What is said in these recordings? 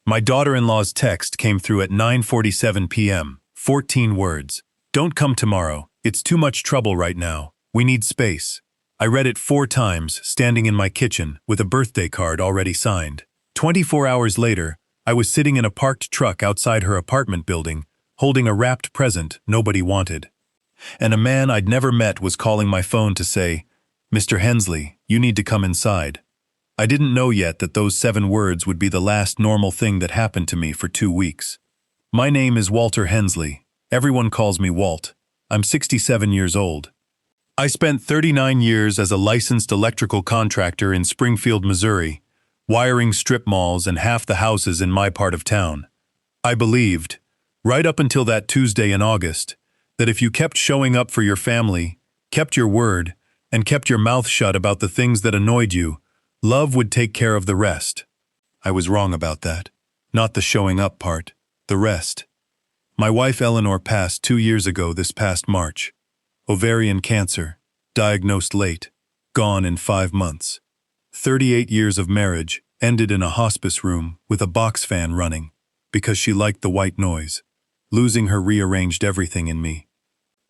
My daughter-in-law's text came through at 9:47 p.m., 14 words. Don't come tomorrow. It's too much trouble right now. We need space. I read it 4 times, standing in my kitchen, with a birthday card already signed. 24 hours later, I was sitting in a parked truck outside her apartment building, holding a wrapped present nobody wanted. And a man I'd never met was calling my phone to say, "Mr. Hensley, you need to come inside." I didn't know yet that those 7 words would be the last normal thing that happened to me for 2 weeks. My name is Walter Hensley. Everyone calls me Walt. I'm 67 years old. I spent 39 years as a licensed electrical contractor in Springfield, Missouri, wiring strip malls and half the houses in my part of town. I believed, right up until that Tuesday in August, that if you kept showing up for your family, kept your word, and kept your mouth shut about the things that annoyed you, love would take care of the rest. I was wrong about that. Not the showing up part, the rest. My wife Eleanor passed 2 years ago this past March. Ovarian cancer, diagnosed late, gone in 5 months. 38 years of marriage ended in a hospice room with a box fan running because she liked the white noise. Losing her rearranged everything in me.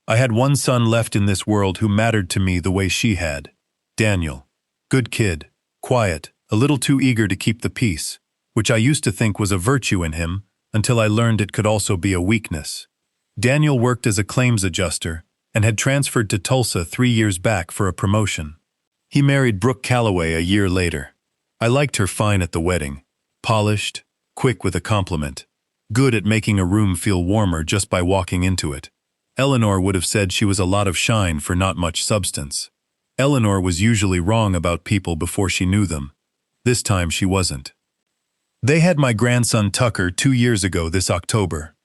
I had one son left in this world who mattered to me the way she had. Daniel. Good kid. Quiet, a little too eager to keep the peace, which I used to think was a virtue in him until I learned it could also be a weakness. Daniel worked as a claims adjuster and had transferred to Tulsa 3 years back for a promotion. He married Brooke Calloway a year later. I liked her fine at the wedding. Polished, quick with a compliment. Good at making a room feel warmer just by walking into it. Eleanor would have said she was a lot of shine for not much substance. Eleanor was usually wrong about people before she knew them. This time she wasn't. They had my grandson Tucker 2 years ago this October.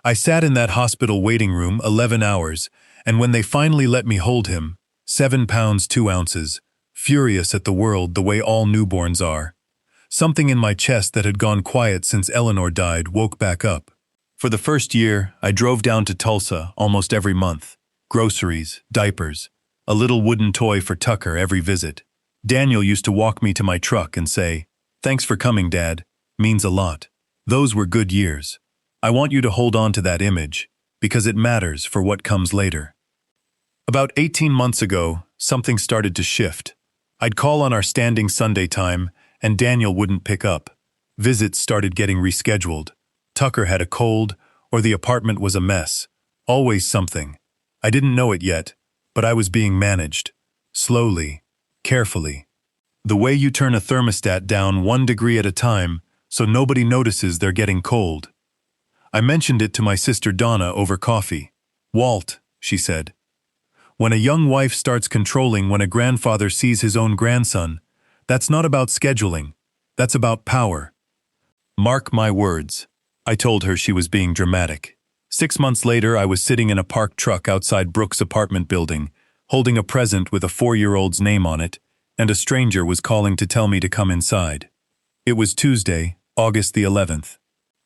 I sat in that hospital waiting room 11 hours, and when they finally let me hold him, 7 pounds 2 ounces, furious at the world the way all newborns are, something in my chest that had gone quiet since Eleanor died woke back up. For the first year, I drove down to Tulsa almost every month. Groceries, diapers, a little wooden toy for Tucker every visit. Daniel used to walk me to my truck and say, "Thanks for coming, Dad. Means a lot." Those were good years. I want you to hold on to that image, because it matters for what comes later. About 18 months ago, something started to shift. I'd call on our standing Sunday time, and Daniel wouldn't pick up. Visits started getting rescheduled. Tucker had a cold, or the apartment was a mess. Always something. I didn't know it yet, but I was being managed. Slowly, carefully. The way you turn a thermostat down 1 degree at a time so nobody notices they're getting cold. I mentioned it to my sister Donna over coffee. "Walt," she said, "when a young wife starts controlling when a grandfather sees his own grandson, that's not about scheduling, that's about power." Mark my words. I told her she was being dramatic. 6 months later, I was sitting in a parked truck outside Brooke's apartment building, holding a present with a 4-year-old's name on it, and a stranger was calling to tell me to come inside. It was Tuesday, August the 11th.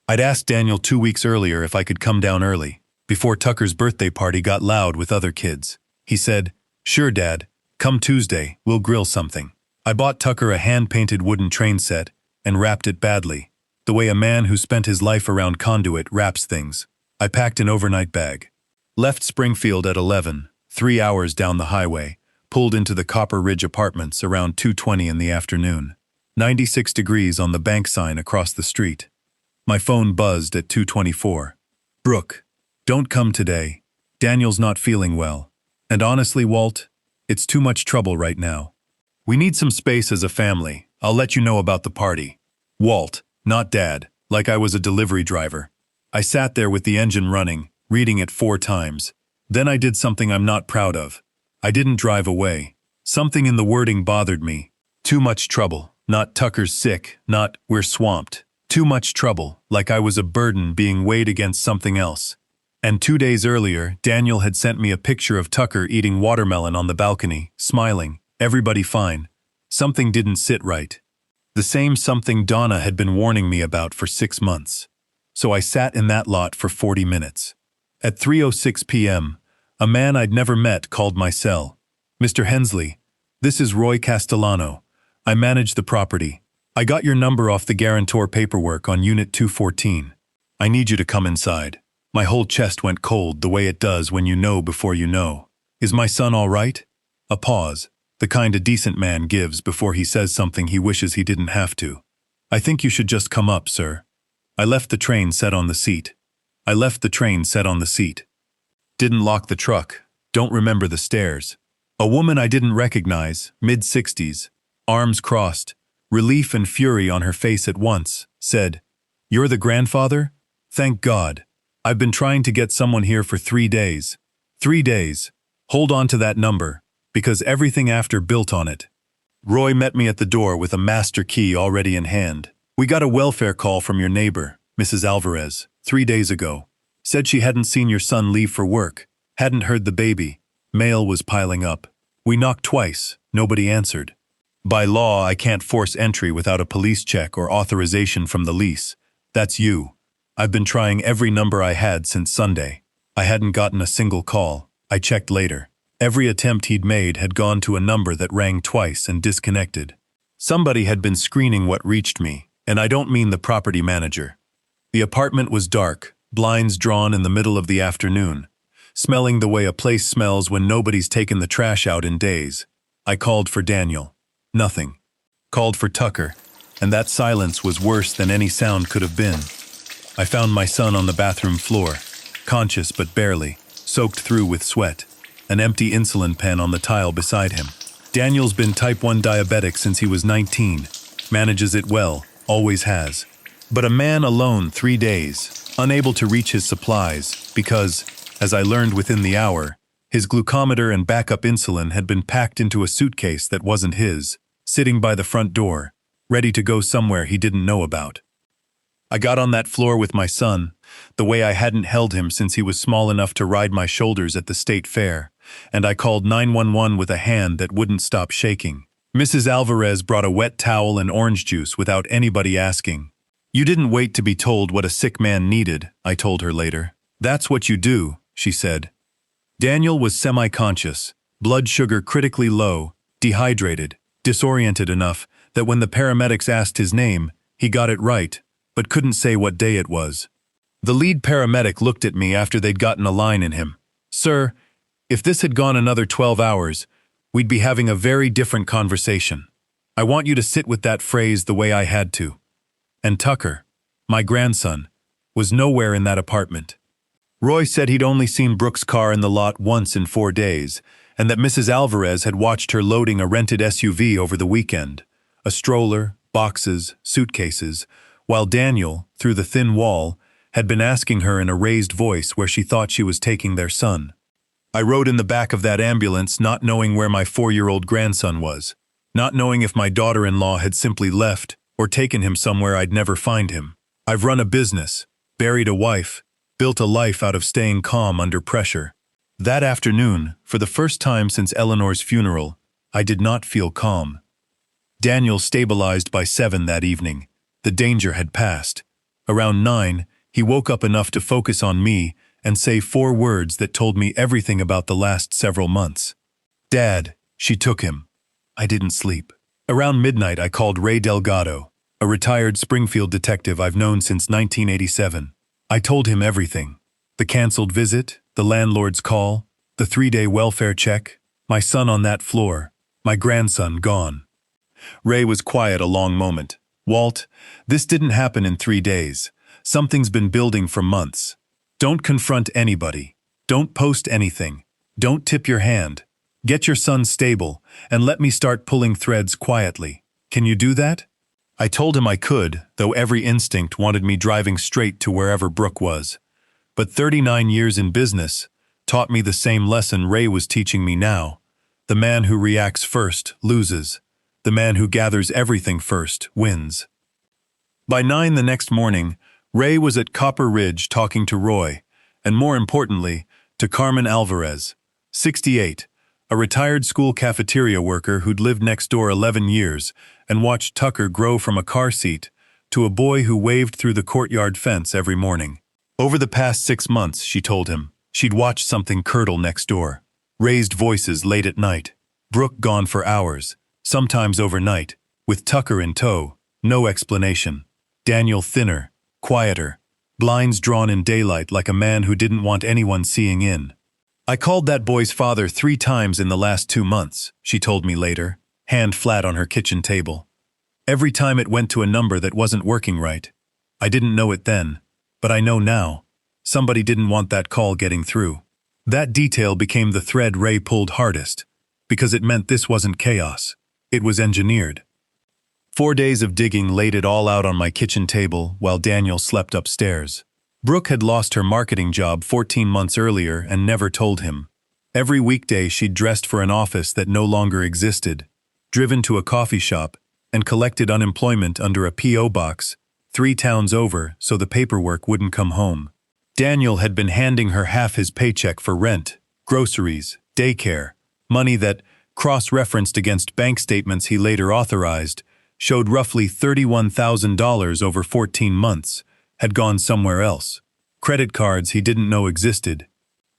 I'd asked Daniel 2 weeks earlier if I could come down early, before Tucker's birthday party got loud with other kids. He said, "Sure, Dad, come Tuesday, we'll grill something." I bought Tucker a hand-painted wooden train set and wrapped it badly, the way a man who spent his life around conduit wraps things. I packed an overnight bag. Left Springfield at 11, 3 hours down the highway, pulled into the Copper Ridge Apartments around 2:20 in the afternoon. 96 degrees on the bank sign across the street. My phone buzzed at 2:24. "Brooke, don't come today. Daniel's not feeling well. And honestly, Walt, it's too much trouble right now. We need some space as a family. I'll let you know about the party." Walt, not Dad, like I was a delivery driver. I sat there with the engine running, reading it 4 times. Then I did something I'm not proud of. I didn't drive away. Something in the wording bothered me. Too much trouble. Not Tucker's sick, not we're swamped. Too much trouble, like I was a burden being weighed against something else. And 2 days earlier, Daniel had sent me a picture of Tucker eating watermelon on the balcony, smiling, everybody fine. Something didn't sit right. The same something Donna had been warning me about for 6 months. So I sat in that lot for 40 minutes. At 3:06 p.m., a man I'd never met called my cell. "Mr. Hensley, this is Roy Castellano. I manage the property. I got your number off the guarantor paperwork on Unit 214. I need you to come inside. My whole chest went cold the way it does when you know before you know. Is my son all right? A pause, the kind a decent man gives before he says something he wishes he didn't have to. I think you should just come up, sir. I left the train set on the seat. Didn't lock the truck. Don't remember the stairs. A woman I didn't recognize, mid-60s, arms crossed, relief and fury on her face at once, said, "You're the grandfather? Thank God. I've been trying to get someone here for 3 days. 3 days. Hold on to that number, because everything after built on it." Roy met me at the door with a master key already in hand. "We got a welfare call from your neighbor, Mrs. Alvarez, 3 days ago. Said she hadn't seen your son leave for work, hadn't heard the baby. Mail was piling up. We knocked twice, nobody answered. By law, I can't force entry without a police check or authorization from the lease. That's you. I've been trying every number I had since Sunday. I hadn't gotten a single call. I checked later. Every attempt he'd made had gone to a number that rang twice and disconnected. Somebody had been screening what reached me, and I don't mean the property manager. The apartment was dark, blinds drawn in the middle of the afternoon, smelling the way a place smells when nobody's taken the trash out in days. I called for Daniel. Nothing. Called for Tucker, and that silence was worse than any sound could have been. I found my son on the bathroom floor, conscious but barely, soaked through with sweat, an empty insulin pen on the tile beside him. Daniel's been type 1 diabetic since he was 19, manages it well, always has. But a man alone 3 days, unable to reach his supplies because, as I learned within the hour, his glucometer and backup insulin had been packed into a suitcase that wasn't his, sitting by the front door, ready to go somewhere he didn't know about. I got on that floor with my son, the way I hadn't held him since he was small enough to ride my shoulders at the state fair, and I called 911 with a hand that wouldn't stop shaking. Mrs. Alvarez brought a wet towel and orange juice without anybody asking. "You didn't wait to be told what a sick man needed," I told her later. "That's what you do," she said. Daniel was semi-conscious, blood sugar critically low, dehydrated, disoriented enough that when the paramedics asked his name, he got it right, but couldn't say what day it was. The lead paramedic looked at me after they'd gotten a line in him. "Sir, if this had gone another 12 hours, we'd be having a very different conversation. I want you to sit with that phrase the way I had to." And Tucker, my grandson, was nowhere in that apartment. Roy said he'd only seen Brooke's car in the lot once in 4 days, and that Mrs. Alvarez had watched her loading a rented SUV over the weekend, a stroller, boxes, suitcases, while Daniel, through the thin wall, had been asking her in a raised voice where she thought she was taking their son. I rode in the back of that ambulance not knowing where my 4-year-old grandson was, not knowing if my daughter-in-law had simply left or taken him somewhere I'd never find him. I've run a business, buried a wife, built a life out of staying calm under pressure. That afternoon, for the first time since Eleanor's funeral, I did not feel calm. Daniel stabilized by 7 that evening. The danger had passed. Around 9, he woke up enough to focus on me and say 4 words that told me everything about the last several months. "Dad," she took him. I didn't sleep. Around midnight, I called Ray Delgado, a retired Springfield detective I've known since 1987. I told him everything. The canceled visit, the landlord's call, the 3-day welfare check, my son on that floor, my grandson gone. Ray was quiet a long moment. "Walt, this didn't happen in 3 days. Something's been building for months. Don't confront anybody. Don't post anything. Don't tip your hand. Get your son stable, and let me start pulling threads quietly. Can you do that?" I told him I could, though every instinct wanted me driving straight to wherever Brooke was. But 39 years in business taught me the same lesson Ray was teaching me now. The man who reacts first loses. The man who gathers everything first wins. By 9 the next morning, Ray was at Copper Ridge talking to Roy, and more importantly, to Carmen Alvarez, 68, a retired school cafeteria worker who'd lived next door 11 years and watched Tucker grow from a car seat to a boy who waved through the courtyard fence every morning. Over the past 6 months, she told him, she'd watched something curdle next door. Raised voices late at night. Brooke gone for hours, sometimes overnight, with Tucker in tow, No explanation. Daniel thinner, quieter, blinds drawn in daylight like a man who didn't want anyone seeing in. I called that boy's father 3 times in the last 2 months, she told me later, hand flat on her kitchen table. Every time it went to a number that wasn't working right. I didn't know it then, but I know now. Somebody didn't want that call getting through. That detail became the thread Ray pulled hardest, because it meant this wasn't chaos. It was engineered. 4 days of digging laid it all out on my kitchen table while Daniel slept upstairs. Brooke had lost her marketing job 14 months earlier and never told him. Every weekday she'd dressed for an office that no longer existed, driven to a coffee shop, and collected unemployment under a P.O. box 3 towns over so the paperwork wouldn't come home. Daniel had been handing her half his paycheck for rent, groceries, daycare, money that, cross-referenced against bank statements he later authorized, showed roughly $31,000 over 14 months, had gone somewhere else. Credit cards he didn't know existed.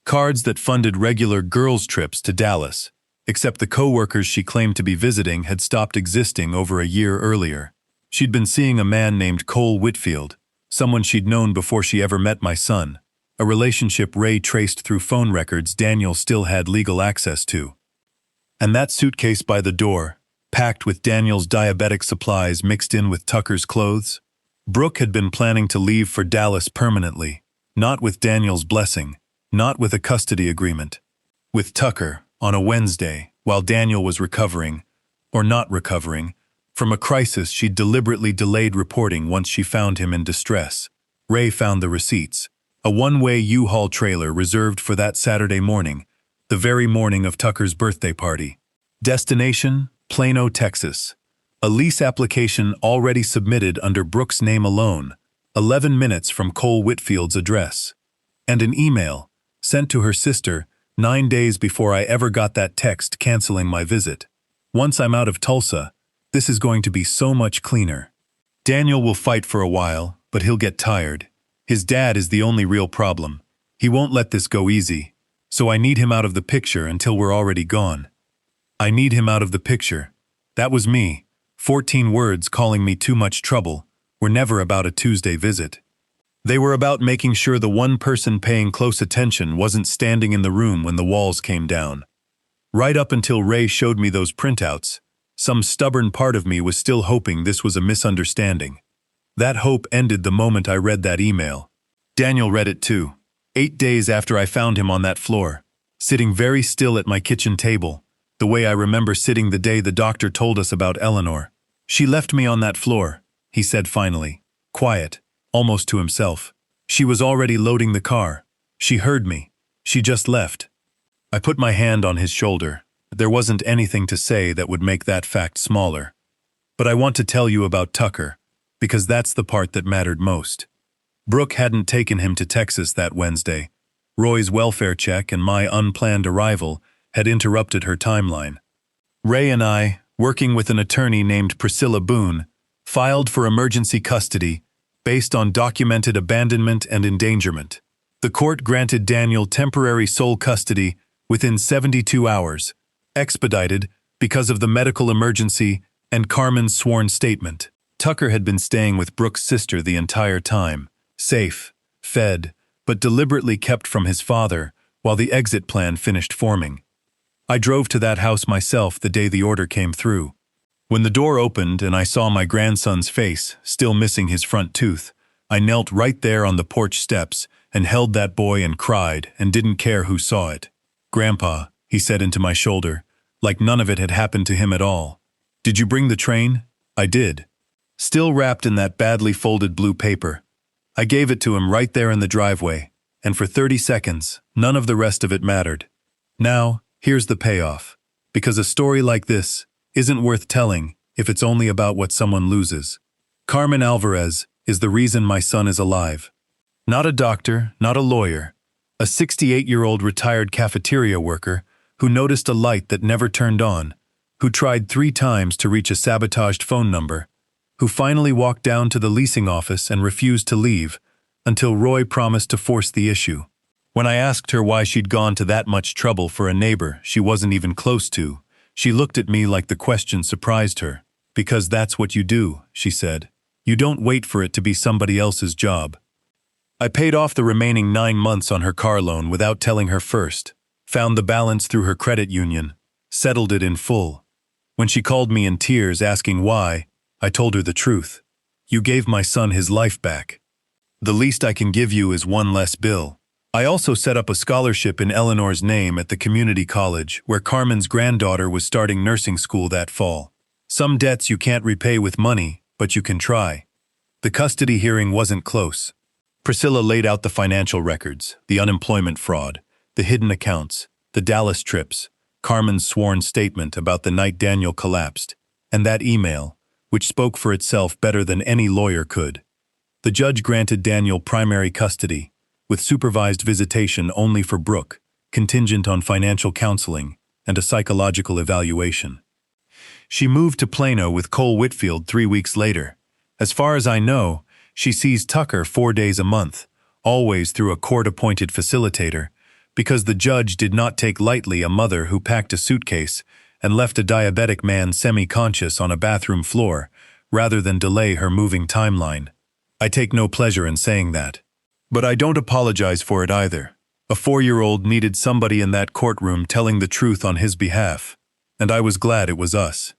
Cards that funded regular girls' trips to Dallas, except the co-workers she claimed to be visiting had stopped existing over a year earlier. She'd been seeing a man named Cole Whitfield, someone she'd known before she ever met my son, a relationship Ray traced through phone records Daniel still had legal access to. And that suitcase by the door, packed with Daniel's diabetic supplies mixed in with Tucker's clothes. Brooke had been planning to leave for Dallas permanently, not with Daniel's blessing, not with a custody agreement. With Tucker, on a Wednesday, while Daniel was recovering, or not recovering, from a crisis she'd deliberately delayed reporting once she found him in distress. Ray found the receipts, a one-way U-Haul trailer reserved for that Saturday morning, the very morning of Tucker's birthday party. Destination, Plano, Texas. A lease application already submitted under Brooke's name alone, 11 minutes from Cole Whitfield's address. And an email, sent to her sister 9 days before I ever got that text canceling my visit. Once I'm out of Tulsa, this is going to be so much cleaner. Daniel will fight for a while, but he'll get tired. His dad is the only real problem. He won't let this go easy, so I need him out of the picture until we're already gone. I need him out of the picture. That was me. 14 words calling me too much trouble were never about a Tuesday visit. They were about making sure the one person paying close attention wasn't standing in the room when the walls came down. Right up until Ray showed me those printouts, some stubborn part of me was still hoping this was a misunderstanding. That hope ended the moment I read that email. Daniel read it too, 8 days after I found him on that floor, sitting very still at my kitchen table, the way I remember sitting the day the doctor told us about Eleanor. She left me on that floor, he said finally, quiet, almost to himself. She was already loading the car. She heard me. She just left. I put my hand on his shoulder. There wasn't anything to say that would make that fact smaller. But I want to tell you about Tucker, because that's the part that mattered most. Brooke hadn't taken him to Texas that Wednesday. Roy's welfare check and my unplanned arrival had interrupted her timeline. Ray and I, working with an attorney named Priscilla Boone, filed for emergency custody based on documented abandonment and endangerment. The court granted Daniel temporary sole custody within 72 hours, expedited because of the medical emergency and Carmen's sworn statement. Tucker had been staying with Brooke's sister the entire time, safe, fed, but deliberately kept from his father while the exit plan finished forming. I drove to that house myself the day the order came through. When the door opened and I saw my grandson's face, still missing his front tooth, I knelt right there on the porch steps and held that boy and cried and didn't care who saw it. "Grandpa," he said into my shoulder, like none of it had happened to him at all. "Did you bring the train?" I did. Still wrapped in that badly folded blue paper. I gave it to him right there in the driveway, and for 30 seconds, none of the rest of it mattered. Now, here's the payoff. Because a story like this isn't worth telling if it's only about what someone loses. Carmen Alvarez is the reason my son is alive. Not a doctor, not a lawyer, a 68-year-old retired cafeteria worker who noticed a light that never turned on, who tried 3 times to reach a sabotaged phone number, who finally walked down to the leasing office and refused to leave until Roy promised to force the issue. When I asked her why she'd gone to that much trouble for a neighbor she wasn't even close to, she looked at me like the question surprised her. Because that's what you do, she said. You don't wait for it to be somebody else's job. I paid off the remaining 9 months on her car loan without telling her first, found the balance through her credit union, settled it in full. When she called me in tears asking why, I told her the truth. You gave my son his life back. The least I can give you is one less bill. I also set up a scholarship in Eleanor's name at the community college where Carmen's granddaughter was starting nursing school that fall. Some debts you can't repay with money, but you can try. The custody hearing wasn't close. Priscilla laid out the financial records, the unemployment fraud, the hidden accounts, the Dallas trips, Carmen's sworn statement about the night Daniel collapsed, and that email, which spoke for itself better than any lawyer could. The judge granted Daniel primary custody, with supervised visitation only for Brooke, contingent on financial counseling and a psychological evaluation. She moved to Plano with Cole Whitfield 3 weeks later. As far as I know, she sees Tucker 4 days a month, always through a court-appointed facilitator, because the judge did not take lightly a mother who packed a suitcase and left a diabetic man semi-conscious on a bathroom floor, rather than delay her moving timeline. I take no pleasure in saying that. But I don't apologize for it either. A 4-year-old needed somebody in that courtroom telling the truth on his behalf, and I was glad it was us.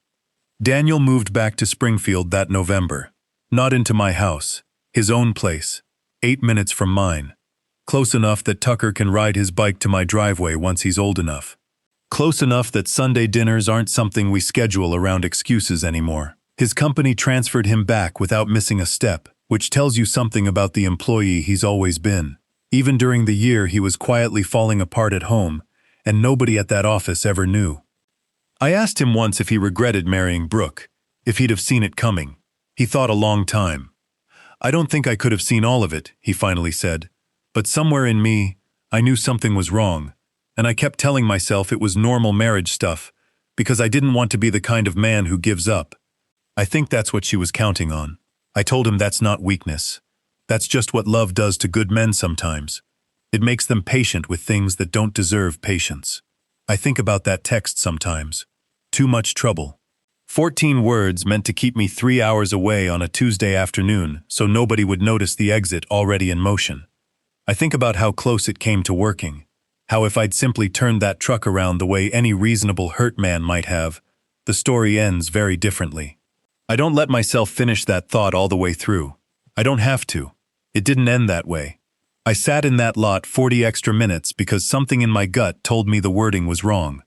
Daniel moved back to Springfield that November. Not into my house, his own place, 8 minutes from mine. Close enough that Tucker can ride his bike to my driveway once he's old enough. Close enough that Sunday dinners aren't something we schedule around excuses anymore. His company transferred him back without missing a step, which tells you something about the employee he's always been. Even during the year he was quietly falling apart at home, and nobody at that office ever knew. I asked him once if he regretted marrying Brooke, if he'd have seen it coming. He thought a long time. I don't think I could have seen all of it, he finally said, but somewhere in me, I knew something was wrong, and I kept telling myself it was normal marriage stuff, because I didn't want to be the kind of man who gives up. I think that's what she was counting on. I told him that's not weakness. That's just what love does to good men sometimes. It makes them patient with things that don't deserve patience. I think about that text sometimes. Too much trouble. 14 words meant to keep me 3 hours away on a Tuesday afternoon so nobody would notice the exit already in motion. I think about how close it came to working, how if I'd simply turned that truck around the way any reasonable hurt man might have, the story ends very differently. I don't let myself finish that thought all the way through. I don't have to. It didn't end that way. I sat in that lot 40 extra minutes because something in my gut told me the wording was wrong.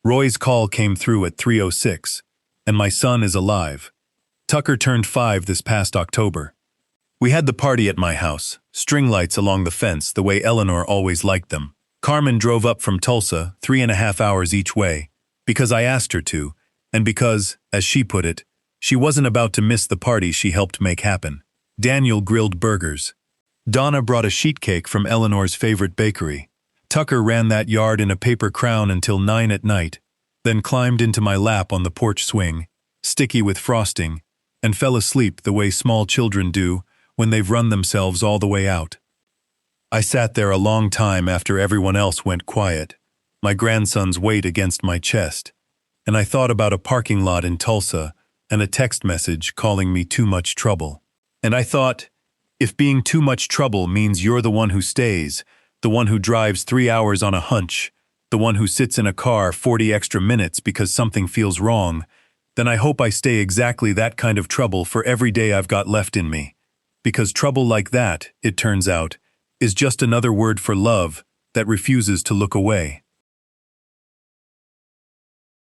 Roy's call came through at 3:06, and my son is alive. Tucker turned 5 this past October. We had the party at my house, string lights along the fence the way Eleanor always liked them. Carmen drove up from Tulsa 3.5 hours each way, because I asked her to, and because, as she put it, she wasn't about to miss the party she helped make happen. Daniel grilled burgers. Donna brought a sheet cake from Eleanor's favorite bakery. Tucker ran that yard in a paper crown until 9 at night, then climbed into my lap on the porch swing, sticky with frosting, and fell asleep the way small children do when they've run themselves all the way out. I sat there a long time after everyone else went quiet, my grandson's weight against my chest, and I thought about a parking lot in Tulsa and a text message calling me too much trouble. And I thought, if being too much trouble means you're the one who stays, the one who drives 3 hours on a hunch, the one who sits in a car 40 extra minutes because something feels wrong, then I hope I stay exactly that kind of trouble for every day I've got left in me. Because trouble like that, it turns out, is just another word for love that refuses to look away.